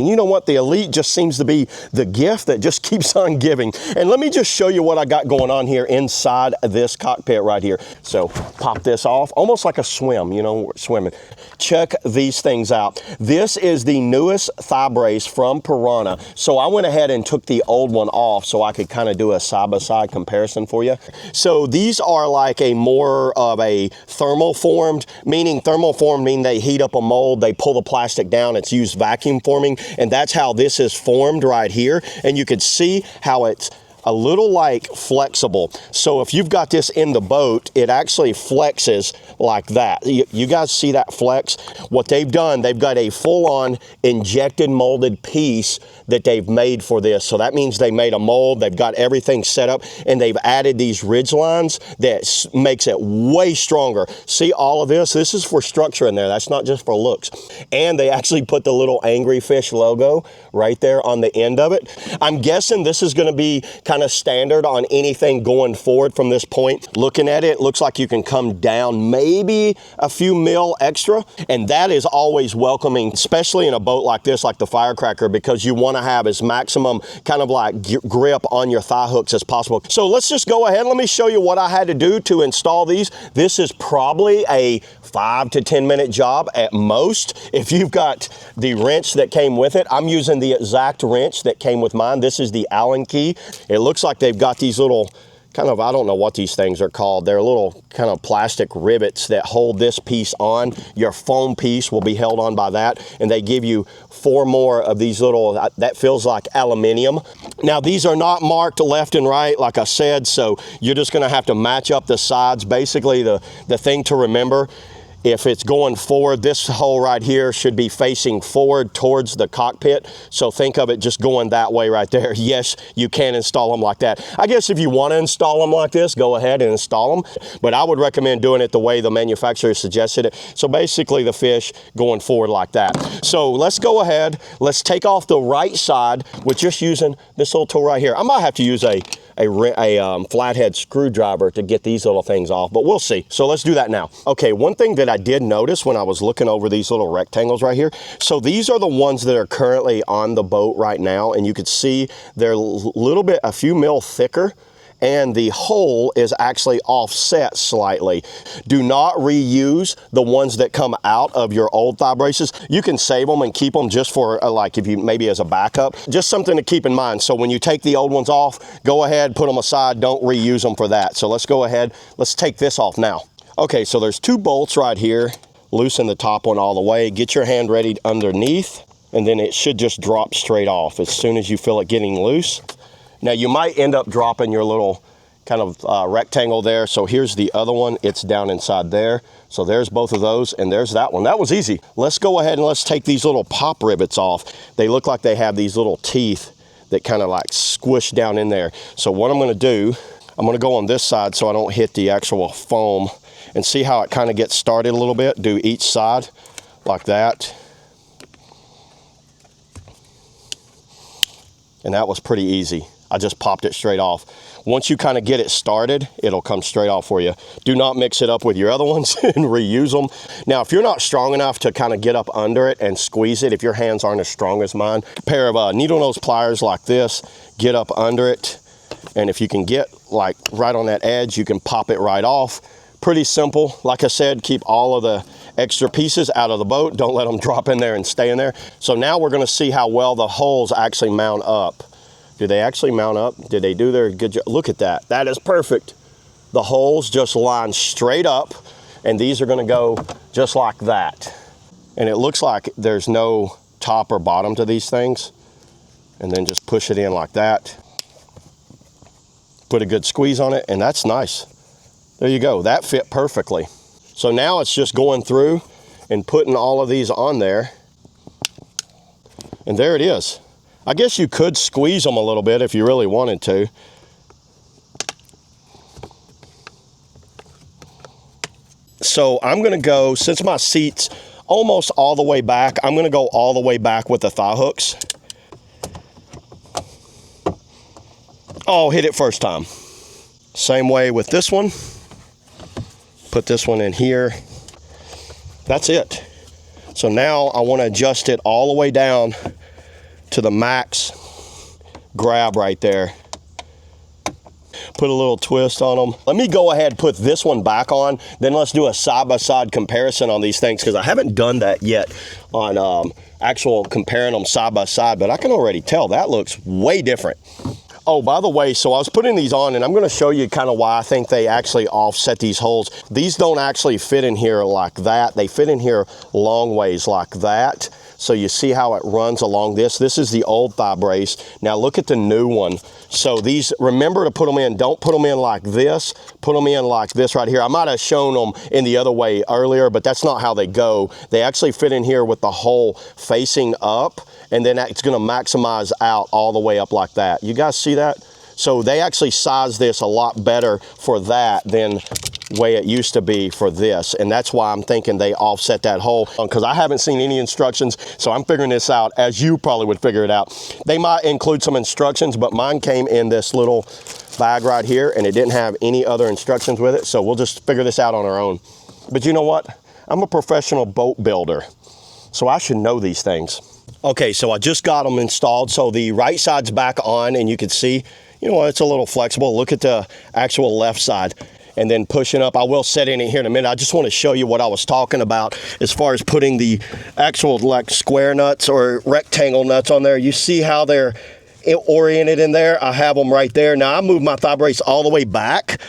You know what? The Elite just seems to be the gift that just keeps on giving. And let me just show you what I got going on here inside this cockpit right here. So pop this off, almost like a swim, you know, swimming. Check these things out. This is the newest thigh brace from Piranha. So I went ahead and took the old one off so I could kind of do a side-by-side comparison for you. So these are like a more of a thermal formed, meaning they heat up a mold, they pull the plastic down, it's used vacuum forming. And that's how this is formed right here. And you can see how it's a little like flexible. So if you've got this in the boat, it actually flexes like that. You guys see that flex? What they've done, they've got a full-on injected molded piece that they've made for this. So that means they made a mold, they've got everything set up, and they've added these ridge lines that makes it way stronger. See all of this? This is for structure in there. That's not just for looks. And they actually put the little angry fish logo right there on the end of it. I'm guessing this is going to be kind of standard on anything going forward from this point. Looking at it, looks like you can come down maybe a few mil extra, and that is always welcoming, especially in a boat like this, like the Firecracker, because you want to have as maximum kind of like grip on your thigh hooks as possible. So let's just go ahead. Let me show you what I had to do to install these. This is probably a 5 to 10 minute job at most. If you've got the wrench that came with it, I'm using the exact wrench that came with mine. This is the Allen key. It looks like they've got these little kind of, I don't know what these things are called. They're little kind of plastic rivets that hold this piece on. Your foam piece will be held on by that, and they give you 4 more of these little, that feels like aluminum. Now these are not marked left and right, like I said, so you're just gonna have to match up the sides. Basically the thing to remember, if it's going forward, this hole right here should be facing forward towards the cockpit. So think of it just going that way right there. Yes, you can install them like that. I guess if you want to install them like this, go ahead and install them. But I would recommend doing it the way the manufacturer suggested it. So basically the fish going forward like that. So let's go ahead. Let's take off the right side with just using this little tool right here. I might have to use a flathead screwdriver to get these little things off, but we'll see. So let's do that now. Okay, one thing that I did notice when I was looking over these little rectangles right here, so these are the ones that are currently on the boat right now, and you could see they're a few mil thicker, and the hole is actually offset slightly. Do not reuse the ones that come out of your old thigh braces. You can save them and keep them just for like if you maybe as a backup. Just something to keep in mind. So when you take the old ones off, go ahead, put them aside, don't reuse them for that. So let's go ahead, let's take this off now. Okay, so there's 2 bolts right here. Loosen the top one all the way. Get your hand ready underneath, and then it should just drop straight off as soon as you feel it getting loose. Now you might end up dropping your little kind of rectangle there. So here's the other one, it's down inside there. So there's both of those, and there's that one. That was easy. Let's go ahead and let's take these little pop rivets off. They look like they have these little teeth that kind of like squish down in there. So what I'm gonna do, I'm gonna go on this side so I don't hit the actual foam, and see how it kind of gets started a little bit. Do each side like that. And that was pretty easy. I just popped it straight off. Once you kind of get it started, it'll come straight off for you. Do not mix it up with your other ones and reuse them. Now, if you're not strong enough to kind of get up under it and squeeze it, if your hands aren't as strong as mine, a pair of needle nose pliers like this, get up under it. And if you can get like right on that edge, you can pop it right off. Pretty simple. Like I said, keep all of the extra pieces out of the boat. Don't let them drop in there and stay in there. So now we're gonna see how well the holes actually mount up. Do they actually mount up? Did they do their good job? Look at that. That is perfect. The holes just line straight up, and these are gonna go just like that. And it looks like there's no top or bottom to these things. And then just push it in like that. Put a good squeeze on it, and that's nice. There you go. That fit perfectly. So now it's just going through and putting all of these on there. And there it is. I guess you could squeeze them a little bit if you really wanted to. So I'm gonna go, since my seat's almost all the way back, I'm gonna go all the way back with the thigh hooks. Oh, hit it first time. Same way with this one. Put this one in here. That's it. So now I want to adjust it all the way down to the max grab right there. Put a little twist on them. Let me go ahead and put this one back on, then let's do a side-by-side comparison on these things, because I haven't done that yet on actual comparing them side by side, but I can already tell that looks way different. Oh, by the way, so I was putting these on, and I'm going to show you kind of why I think they actually offset these holes. These don't actually fit in here like that. They fit in here long ways like that. So you see how it runs along this. This is the old thigh brace. Now look at the new one. So these, remember to put them in, don't put them in like this, put them in like this right here. I might have shown them in the other way earlier, but that's not how they go. They actually fit in here with the hole facing up, and then it's gonna maximize out all the way up like that. You guys see that? So they actually size this a lot better for that than way it used to be for this, and that's why I'm thinking they offset that hole, because I haven't seen any instructions, so I'm figuring this out as you probably would figure it out. They might include some instructions, but mine came in this little bag right here, and it didn't have any other instructions with it, so we'll just figure this out on our own. But you know what? I'm a professional boat builder, so I should know these things. Okay, so I just got them installed, so the right side's back on, and you can see, you know what, it's a little flexible. Look at the actual left side. And then pushing up, I will set in it here in a minute. I just want to show you what I was talking about as far as putting the actual like square nuts or rectangle nuts on there. You see how they're oriented in there? I have them right there. Now I moved my thigh brace all the way back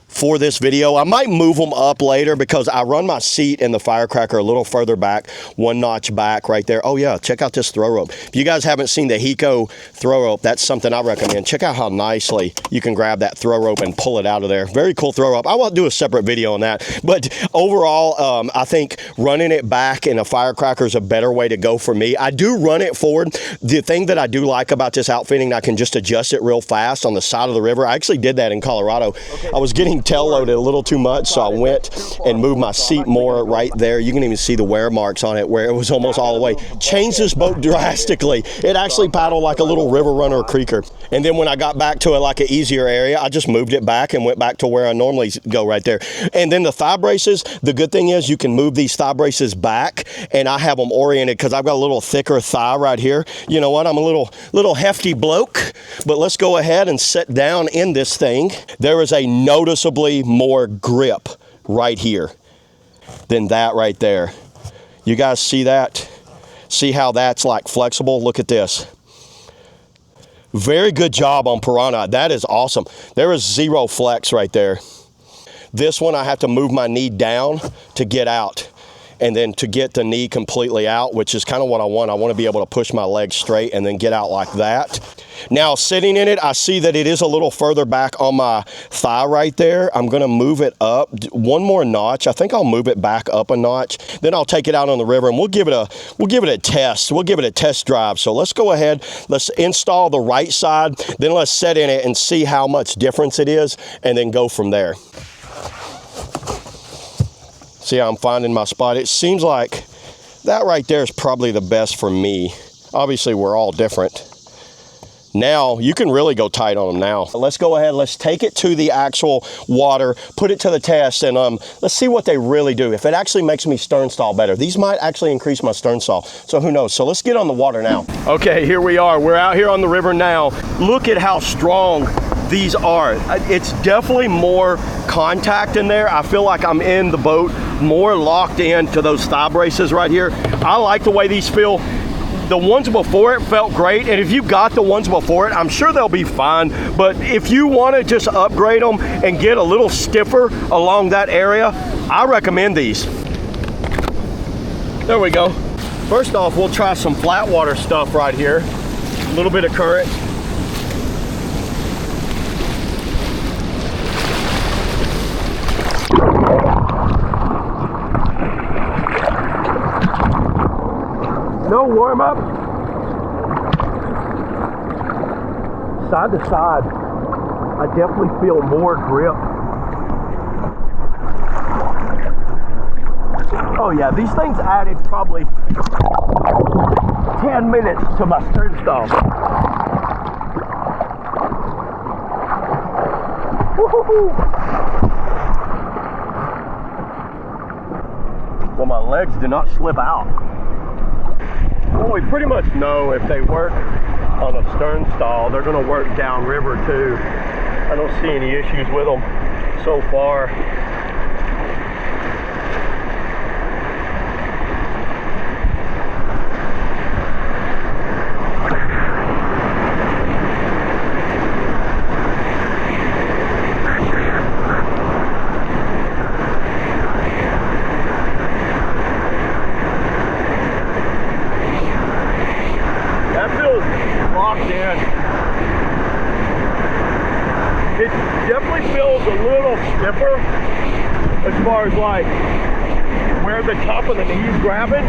for this video. I might move them up later because I run my seat in the Firecracker a little further back, one notch back right there. Oh yeah, check out this throw rope. If you guys haven't seen the Hiko throw rope, that's something I recommend. Check out how nicely you can grab that throw rope and pull it out of there. Very cool throw rope. I will do a separate video on that. But overall, I think running it back in a Firecracker is a better way to go for me. I do run it forward. The thing that I do like about this outfitting, I can just adjust it real fast on the side of the river. I actually did that in Colorado. Okay. I was getting tail loaded a little too much, so I went and moved my seat more right there. You can even see the wear marks on it where it was almost all the way. Changed this boat drastically. It actually paddled like a little river runner or creeker. And then when I got back to it like an easier area, I just moved it back and went back to where I normally go right there. And then the thigh braces, the good thing is you can move these thigh braces back, and I have them oriented because I've got a little thicker thigh right here. You know what, I'm a little hefty bloke, but let's go ahead and sit down in this thing. There is a noticeably more grip right here than that right there. You guys see that? See how that's like flexible? Look at this. Very good job on Piranha. That is awesome. There is zero flex right there. This one I have to move my knee down to get out, and then to get the knee completely out, which is kind of what I want. I want to be able to push my legs straight and then get out like that. Now sitting in it, I see that it is a little further back on my thigh right there. I'm going to move it up one more notch. I think I'll move it back up a notch. Then I'll take it out on the river and we'll give it a test. We'll give it a test drive. So let's go ahead. Let's install the right side. Then let's set in it and see how much difference it is, and then go from there. See how I'm finding my spot? It seems like that right there is probably the best for me. Obviously, we're all different. Now, you can really go tight on them now. Let's go ahead, let's take it to the actual water, put it to the test, and let's see what they really do. If it actually makes me stern stall better. These might actually increase my stern stall, so who knows? So let's get on the water now. Okay, here we are. We're out here on the river now. Look at how strong these are. It's definitely more contact in there. I feel like I'm in the boat more locked in to those thigh braces right here. I like the way these feel. The ones before it felt great, and if you got the ones before it, I'm sure they'll be fine. But if you want to just upgrade them and get a little stiffer along that area, I recommend these. There we go. First off, we'll try some flat water stuff right here. A little bit of current. No warm up. Side to side, I definitely feel more grip. Oh yeah, these things added probably 10 minutes to my stern stall. Woo-hoo-hoo. Well, my legs did not slip out. Well, we pretty much know if they work on a stern stall, they're going to work downriver too. I don't see any issues with them so far. It definitely feels a little stiffer as far as like where the top of the knee's grabbing.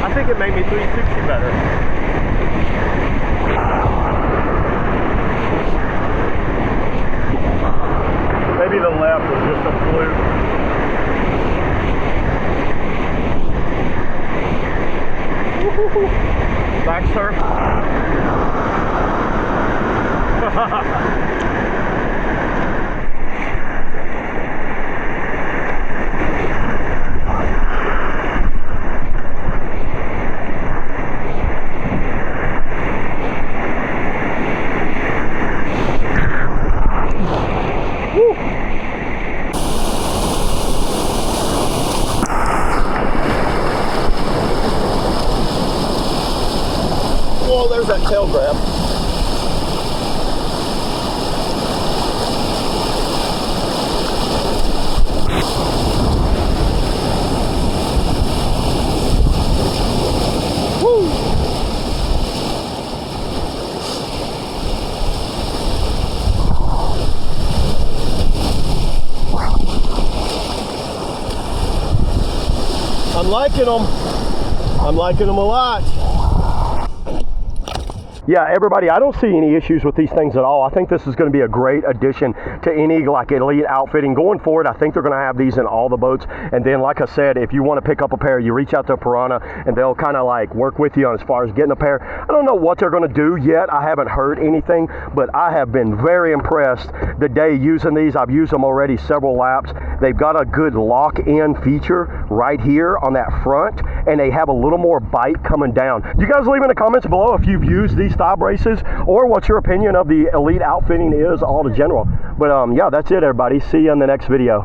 I think it made me 360 better. Maybe the left was just a fluke. Back surf. Oh, there's that tail grab. Woo! I'm liking them. I'm liking them a lot. Yeah, everybody, I don't see any issues with these things at all. I think this is going to be a great addition to any like elite outfitting. Going forward, I think they're going to have these in all the boats. And then, like I said, if you want to pick up a pair, you reach out to Piranha and they'll kind of like work with you on as far as getting a pair. I don't know what they're going to do yet. I haven't heard anything, but I have been very impressed the day using these. I've used them already several laps. They've got a good lock-in feature right here on that front, and they have a little more bite coming down. You guys leave in the comments below if you've used these thigh braces or what your opinion of the elite outfitting is all in general. But yeah, that's it, everybody. See you in the next video.